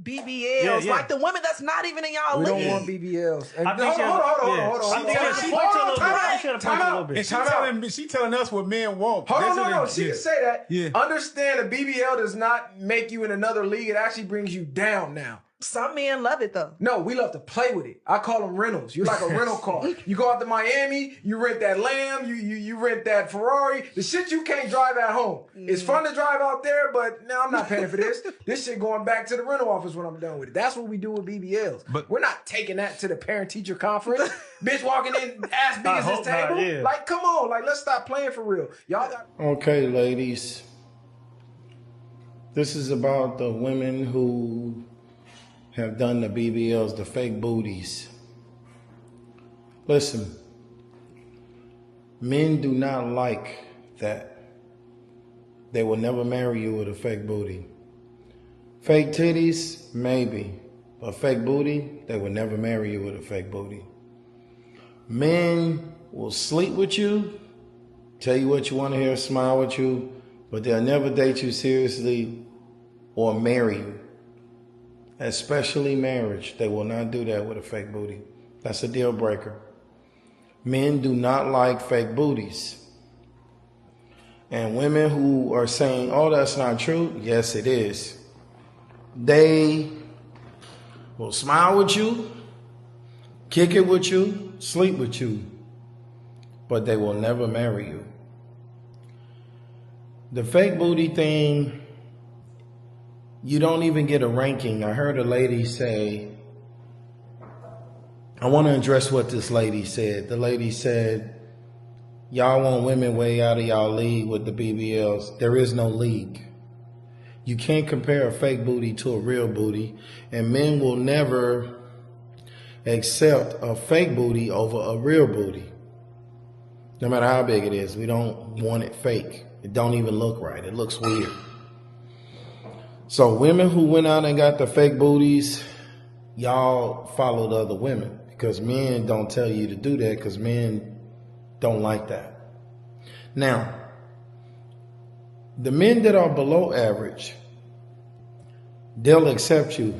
BBLs, like the women that's not even in y'all We league. don't want BBLs. And Hold on. She telling us what men want. No. She can say that. Yeah. Understand a BBL does not make you in another league. It actually brings you down now. Some men love it though. No, we love to play with it. I call them rentals. You're like a rental car. You go out to Miami, you rent that Lamb, you rent that Ferrari. The shit you can't drive at home. It's fun to drive out there, but no, I'm not paying for this. This shit going back to the rental office when I'm done with it. That's what we do with BBLs. But we're not taking that to the parent-teacher conference. Bitch walking in ass big as this table. Not, yeah. Like, come on. Like, let's stop playing for real. Y'all got... Okay, ladies. This is about the women who have done the BBLs, the fake booties. Listen, men do not like that. They will never marry you with a fake booty. Fake titties, maybe, but fake booty, they will never marry you with a fake booty. Men will sleep with you, tell you what you want to hear, smile with you, but they'll never date you seriously or marry you. Especially marriage. They will not do that with a fake booty. That's a deal breaker. Men do not like fake booties. And women who are saying, oh, that's not true. Yes, it is. They will smile with you, kick it with you, sleep with you, but they will never marry you. The fake booty thing, you don't even get a ranking. I heard a lady say, I want to address what this lady said. The lady said, y'all want women way out of y'all league with the BBLs. There is no league. You can't compare a fake booty to a real booty, and men will never accept a fake booty over a real booty. No matter how big it is, we don't want it fake. It don't even look right. It looks weird. So women who went out and got the fake booties, y'all followed other women because men don't tell you to do that because men don't like that. Now, the men that are below average, they'll accept you.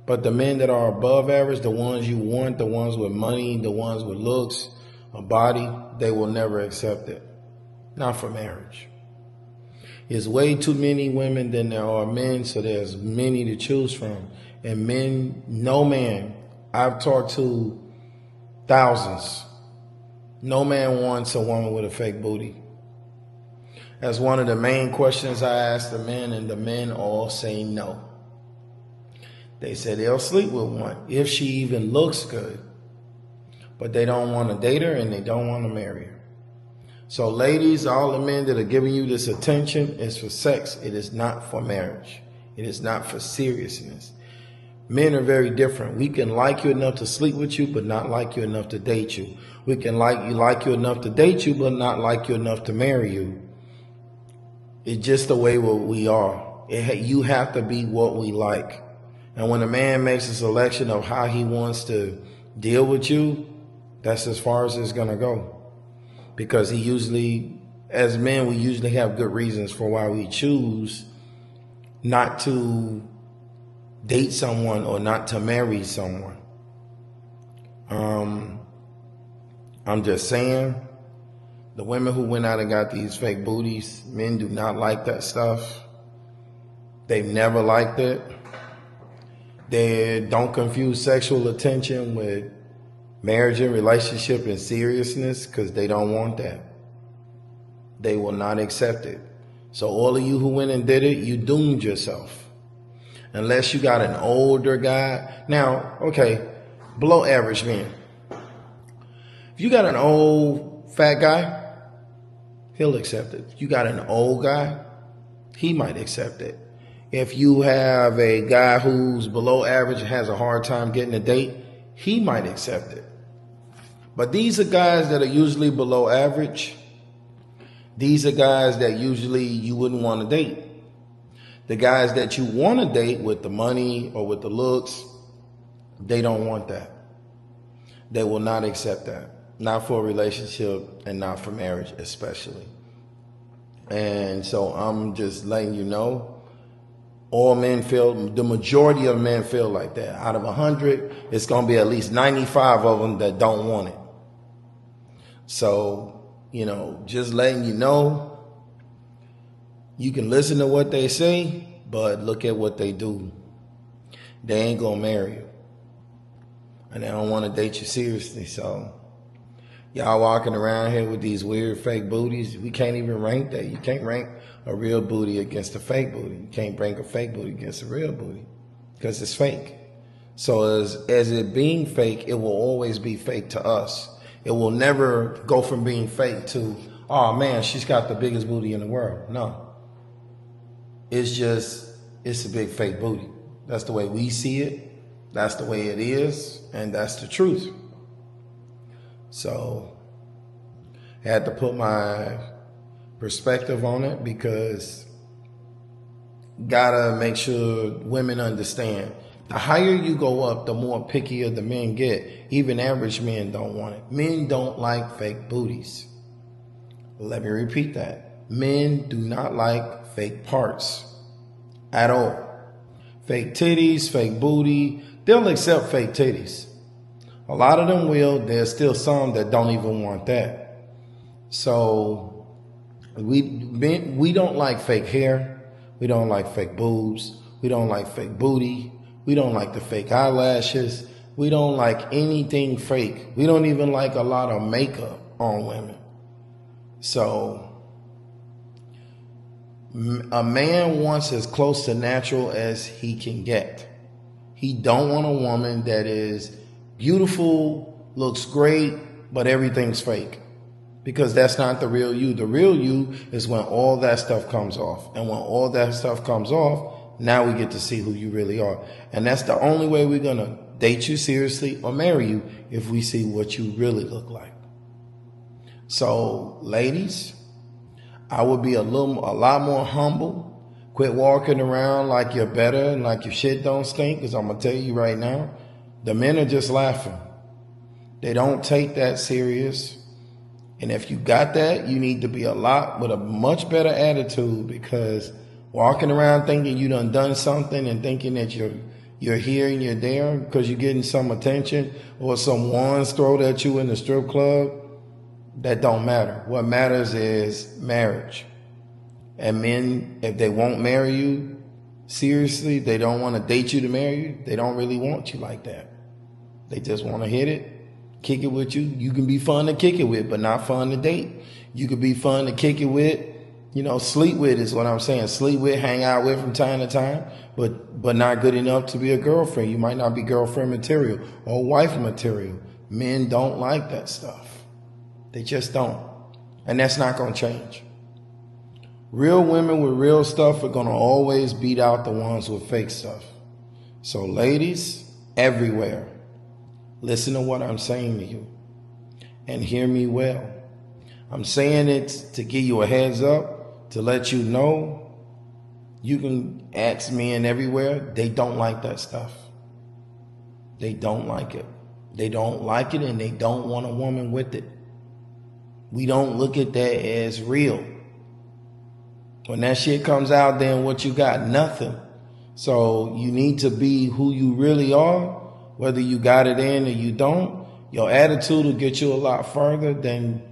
But the men that are above average, the ones you want, the ones with money, the ones with looks, a body, they will never accept it. Not for marriage. There's way too many women than there are men, so there's many to choose from. And men, no man, I've talked to thousands. No man wants a woman with a fake booty. That's one of the main questions I ask the men, and the men all say no. They say they'll sleep with one if she even looks good, but they don't want to date her and they don't want to marry her. So ladies, all the men that are giving you this attention is for sex. It is not for marriage. It is not for seriousness. Men are very different. We can like you enough to sleep with you, but not like you enough to date you. We can like you enough to date you, but not like you enough to marry you. It's just the way what we are. You have to be what we like. And when a man makes a selection of how he wants to deal with you, that's as far as it's going to go. Because he usually, as men, we usually have good reasons for why we choose not to date someone or not to marry someone. I'm just saying, the women who went out and got these fake booties, men do not like that stuff. They've never liked it. They don't confuse sexual attention with marriage and relationship and seriousness because they don't want that. They will not accept it. So all of you who went and did it, you doomed yourself. Unless you got an older guy. Now, okay, below average men. If you got an old fat guy, he'll accept it. If you got an old guy, he might accept it. If you have a guy who's below average and has a hard time getting a date, he might accept it. But these are guys that are usually below average. These are guys that usually you wouldn't want to date. The guys that you want to date with the money or with the looks, they don't want that. They will not accept that. Not for a relationship and not for marriage especially. And so I'm just letting you know, All men feel, the majority of men feel like that. Out of 100, it's going to be at least 95 of them that don't want it. So, just letting you know, you can listen to what they say, but look at what they do. They ain't going to marry you. And they don't want to date you seriously. So, y'all walking around here with these weird fake booties, we can't even rank that. You can't rank a real booty against a fake booty. You can't rank a fake booty against a real booty because it's fake. So as it being fake, it will always be fake to us. It will never go from being fake to, oh man, she's got the biggest booty in the world. No. It's a big fake booty. That's the way we see it. That's the way it is. And that's the truth. So I had to put my perspective on it because gotta make sure women understand. The higher you go up, the more pickier the men get. Even average men don't want it. Men don't like fake booties. Let me repeat that. Men do not like fake parts at all. Fake titties, fake booty. They'll accept fake titties. A lot of them will. There's still some that don't even want that. So we don't like fake hair. We don't like fake boobs. We don't like fake booty. We don't like the fake eyelashes. We don't like anything fake. We don't even like a lot of makeup on women. So a man wants as close to natural as he can get. He don't want a woman that is beautiful, looks great, but everything's fake. Because that's not the real you. The real you is when all that stuff comes off. And when all that stuff comes off, now we get to see who you really are. And that's the only way we're going to date you seriously or marry you, if we see what you really look like. So, ladies, I would be a lot more humble. Quit walking around like you're better and like your shit don't stink, because I'm going to tell you right now, the men are just laughing. They don't take that serious. And if you got that, you need to be with a much better attitude, because walking around thinking you done something and thinking that you're here and you're there because you're getting some attention or some wands thrown at you in the strip club, that don't matter. What matters is marriage. And men, if they won't marry you seriously, they don't want to date you to marry you, they don't really want you like that. They just want to hit it, kick it with you. You can be fun to kick it with, but not fun to date. You could be fun to kick it with, sleep with is what I'm saying. Sleep with, hang out with from time to time, but not good enough to be a girlfriend. You might not be girlfriend material or wife material. Men don't like that stuff. They just don't. And that's not going to change. Real women with real stuff are going to always beat out the ones with fake stuff. So ladies, everywhere, listen to what I'm saying to you and hear me well. I'm saying it to give you a heads up, to let you know. You can ask men everywhere. They don't like that stuff. They don't like it. They don't like it, and they don't want a woman with it. We don't look at that as real. When that shit comes out, then what you got? Nothing. So you need to be who you really are, whether you got it in or you don't. Your attitude will get you a lot further than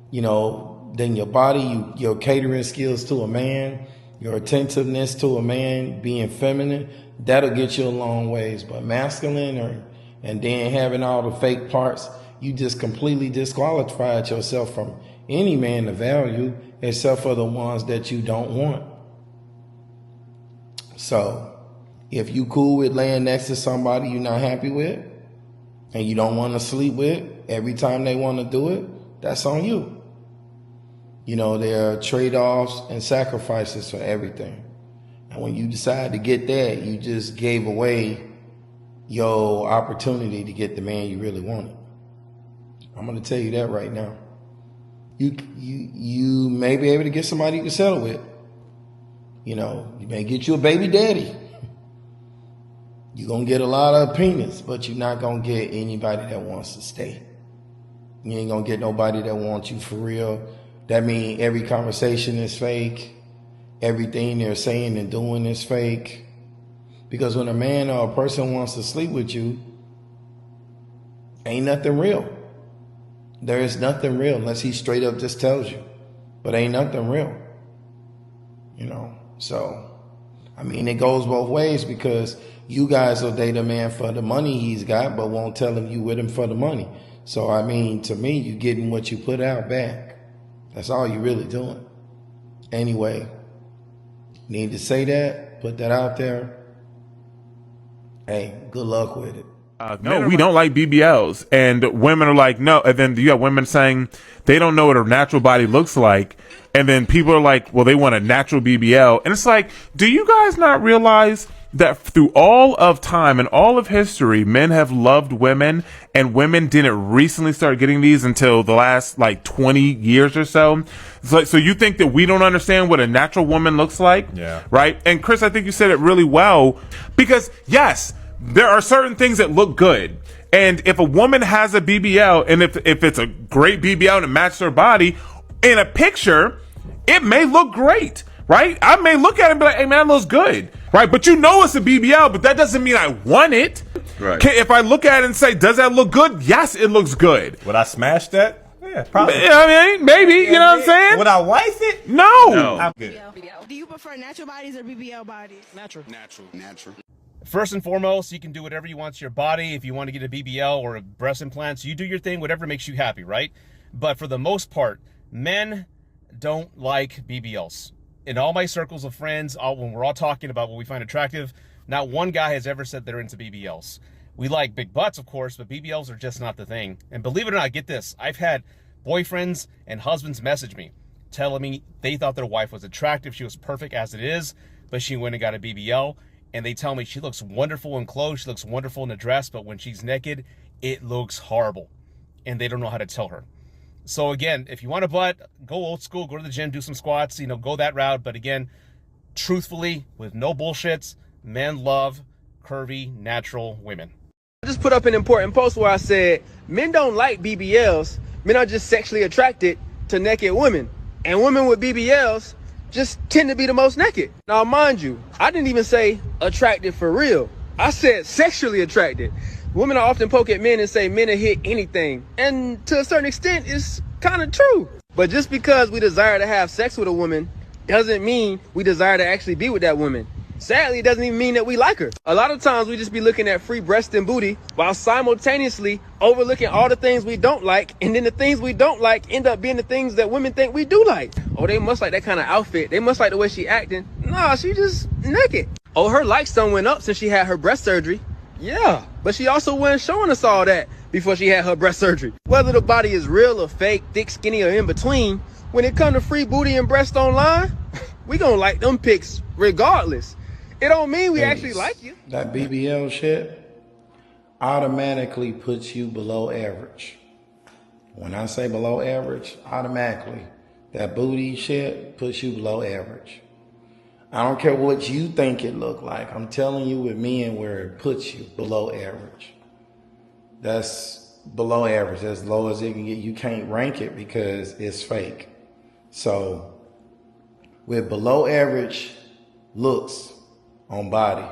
your body, your catering skills to a man, your attentiveness to a man, being feminine, that'll get you a long ways. But masculine and then having all the fake parts, you just completely disqualified yourself from any man to value, except for the ones that you don't want. So if you cool with laying next to somebody you're not happy with and you don't want to sleep with every time they want to do it, that's on you. There are trade-offs and sacrifices for everything. And when you decide to get that, you just gave away your opportunity to get the man you really wanted. I'm going to tell you that right now. You may be able to get somebody you can settle with. You may get you a baby daddy. You're going to get a lot of opinions, but you're not going to get anybody that wants to stay. You ain't going to get nobody that wants you for real. That means every conversation is fake. Everything they're saying and doing is fake. Because when a man or a person wants to sleep with you, ain't nothing real. There is nothing real unless he straight up just tells you. But ain't nothing real. So, I mean, it goes both ways, because you guys will date a man for the money he's got, but won't tell him you with him for the money. So, I mean, to me, you getting what you put out back. That's all you really doing. Anyway, need to say that, put that out there. Hey, good luck with it. No, we don't like BBLs. And women are like, no. And then you have women saying they don't know what a natural body looks like. And then people are like, well, they want a natural BBL. And it's like, do you guys not realize that through all of time and all of history, men have loved women, and women didn't recently start getting these until the last 20 years or so? So you think that we don't understand what a natural woman looks like? Yeah. Right? And Chris, I think you said it really well, because yes, there are certain things that look good. And if a woman has a BBL, and if it's a great BBL and it matches her body in a picture, it may look great, right? I may look at it and be like, hey man, that looks good, right? But it's a BBL, but that doesn't mean I want it. Right. If I look at it and say, does that look good? Yes, it looks good. Would I smash that? Yeah, probably. I mean, maybe, you know what I'm saying? Would I wife it? No. I'm good. Do you prefer natural bodies or BBL bodies? Natural. First and foremost, you can do whatever you want to your body. If you want to get a BBL or a breast implants, you do your thing, whatever makes you happy, right? But for the most part, men don't like BBLs. In all my circles of friends, when we're all talking about what we find attractive, not one guy has ever said they're into BBLs. We like big butts, of course, but BBLs are just not the thing. And believe it or not, get this, I've had boyfriends and husbands message me telling me they thought their wife was attractive. She was perfect as it is, but she went and got a BBL. And they tell me she looks wonderful in clothes, she looks wonderful in a dress, but when she's naked, it looks horrible. And they don't know how to tell her. So again, if you want a butt, go old school, go to the gym, do some squats, go that route. But again, truthfully, with no bullshits, men love curvy, natural women. I just put up an important post where I said, men don't like BBLs. Men are just sexually attracted to naked women. And women with BBLs just tend to be the most naked. Now, mind you, I didn't even say attracted for real. I said sexually attracted. Women are often poke at men and say men will hit anything. And to a certain extent, it's kind of true. But just because we desire to have sex with a woman doesn't mean we desire to actually be with that woman. Sadly, it doesn't even mean that we like her. A lot of times we just be looking at free breast and booty while simultaneously overlooking all the things we don't like. And then the things we don't like end up being the things that women think we do like. Oh, they must like that kind of outfit. They must like the way she acting. Nah, she just naked. Oh, her like sum went up since she had her breast surgery. Yeah, but she also wasn't showing us all that before she had her breast surgery. Whether the body is real or fake, thick, skinny, or in between, when it comes to free booty and breast online, we gonna like them pics regardless. It don't mean we actually like you. That BBL shit automatically puts you below average. When I say below average, automatically, that booty shit puts you below average. I don't care what you think it look like. I'm telling you with men where it puts you below average. That's below average, as low as it can get. You can't rank it because it's fake. So with below average looks on body,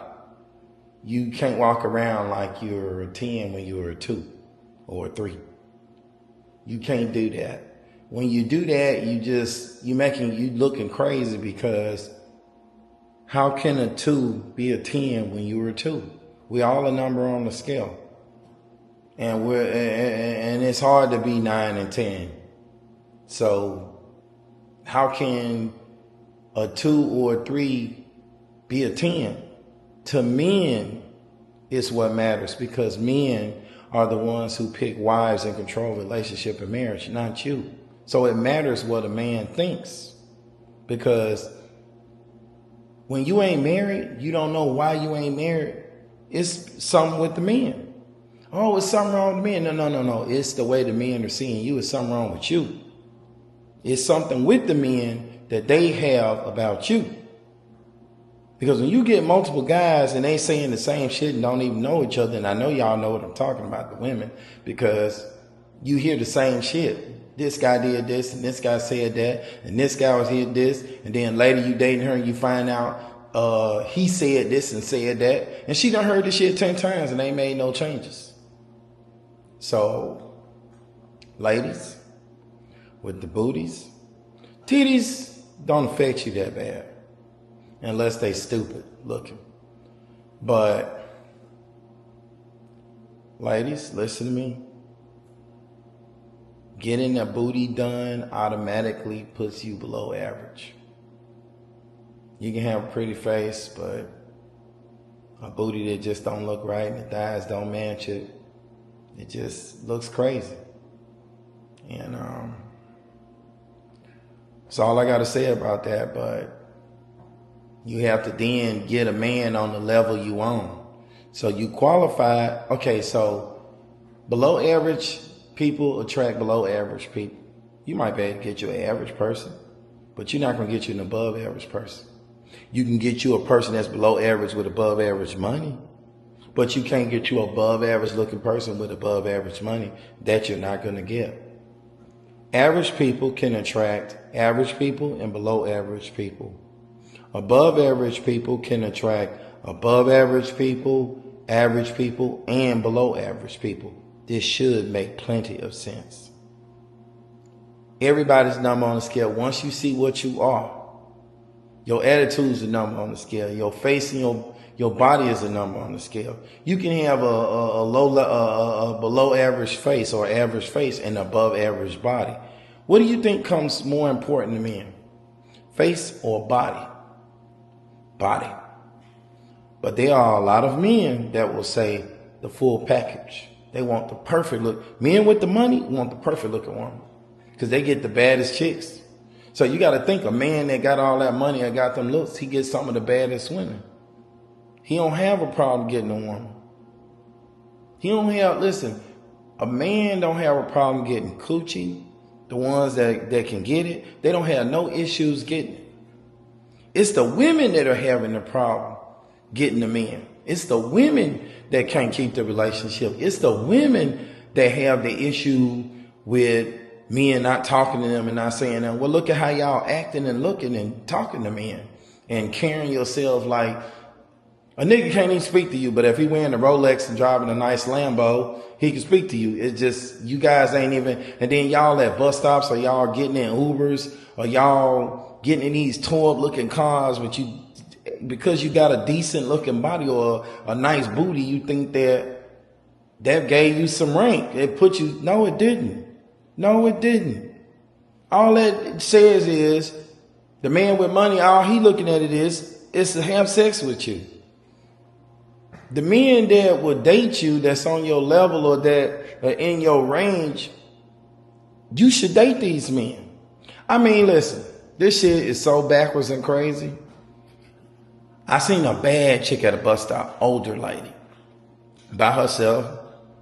you can't walk around like you're a 10 when you're a 2 or a 3. You can't do that. When you do that, you looking crazy, because how can a 2 be a 10 when you're a 2? We all a number on the scale. And it's hard to be 9 and 10. So how can a 2 or a 3 be a 10? To men, it's what matters, because men are the ones who pick wives and control relationship and marriage, not you. So it matters what a man thinks, because when you ain't married, you don't know why you ain't married. It's something with the men. Oh, it's something wrong with the men. No. It's the way the men are seeing you. It's something wrong with you. It's something with the men that they have about you. Because when you get multiple guys and they saying the same shit and don't even know each other, and I know y'all know what I'm talking about, the women, because you hear the same shit. This guy did this, and this guy said that, and this guy was here this, and then later you dating her and you find out he said this and said that. And she done heard this shit 10 times and ain't made no changes. So, ladies, with the booties, titties don't affect you that bad. Unless they stupid looking. But, ladies, listen to me. Getting a booty done automatically puts you below average. You can have a pretty face, but a booty that just don't look right and the thighs don't match it, it just looks crazy. And that's all I got to say about that. But you have to then get a man on the level you on. So you qualify. Okay, so below average people attract below average people. You might be able to get you an average person, but you're not going to get you an above average person. You can get you a person that's below average with above average money, but you can't get you above average looking person with above average money. That you're not going to get. Average people can attract average people and below average people. Above average people can attract above average people, and below average people. This should make plenty of sense. Everybody's number on the scale. Once you see what you are, your attitude's a number on the scale. Your face and your body is a number on the scale. You can have a below average face or average face and above average body. What do you think comes more important to men? Face or body? Body. But there are a lot of men that will say the full package. They want the perfect look. Men with the money want the perfect looking woman because they get the baddest chicks. So you got to think a man that got all that money and got them looks, he gets some of the baddest women. He don't have a problem getting a woman. Listen, a man don't have a problem getting coochie. The ones that can get it, they don't have no issues getting it. It's the women that are having the problem getting the men. It's the women that can't keep the relationship. It's the women that have the issue with men not talking to them and not saying them. Well, look at how y'all acting and looking and talking to men and carrying yourselves like a nigga can't even speak to you, but if he wearing a Rolex and driving a nice Lambo, he can speak to you. It's just, you guys ain't even, and then y'all at bus stops or y'all getting in Ubers or y'all getting in these tore up looking cars, but you, because you got a decent looking body or a nice booty, you think that gave you some rank. It put you, no, it didn't. No, it didn't. All that says is the man with money, all he looking at it is to have sex with you. The men that will date you that's on your level or that are in your range, you should date these men. I mean, listen, this shit is so backwards and crazy. I seen a bad chick at a bus stop, older lady, by herself.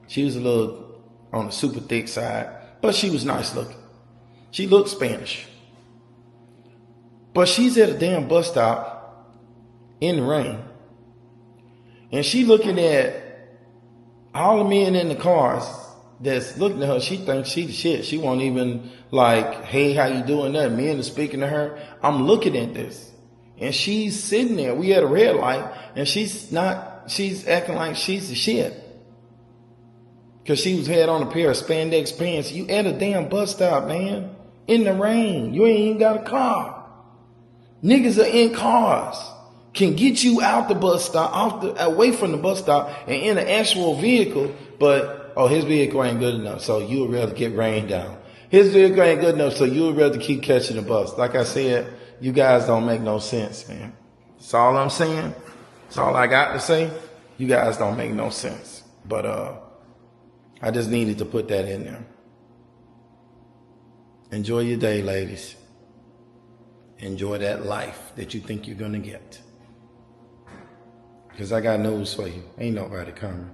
She was a little on the super thick side, but she was nice looking. She looked Spanish. But she's at a damn bus stop in the rain. And she looking at all the men in the cars that's looking at her. She thinks she the shit. She won't even like, hey, how you doing that? Men are speaking to her. I'm looking at this. And she's sitting there. We had a red light. And she's acting like she's the shit. Because she had on a pair of spandex pants. You at a damn bus stop, man. In the rain. You ain't even got a car. Niggas are in cars. Can get you out the bus stop, away from the bus stop and in an actual vehicle. But, his vehicle ain't good enough. So you would rather get rained down. His vehicle ain't good enough. So you would rather keep catching the bus. Like I said, you guys don't make no sense, man. That's all I'm saying. That's all I got to say. You guys don't make no sense. But, I just needed to put that in there. Enjoy your day, ladies. Enjoy that life that you think you're going to get. Because I got news for you. Ain't nobody coming.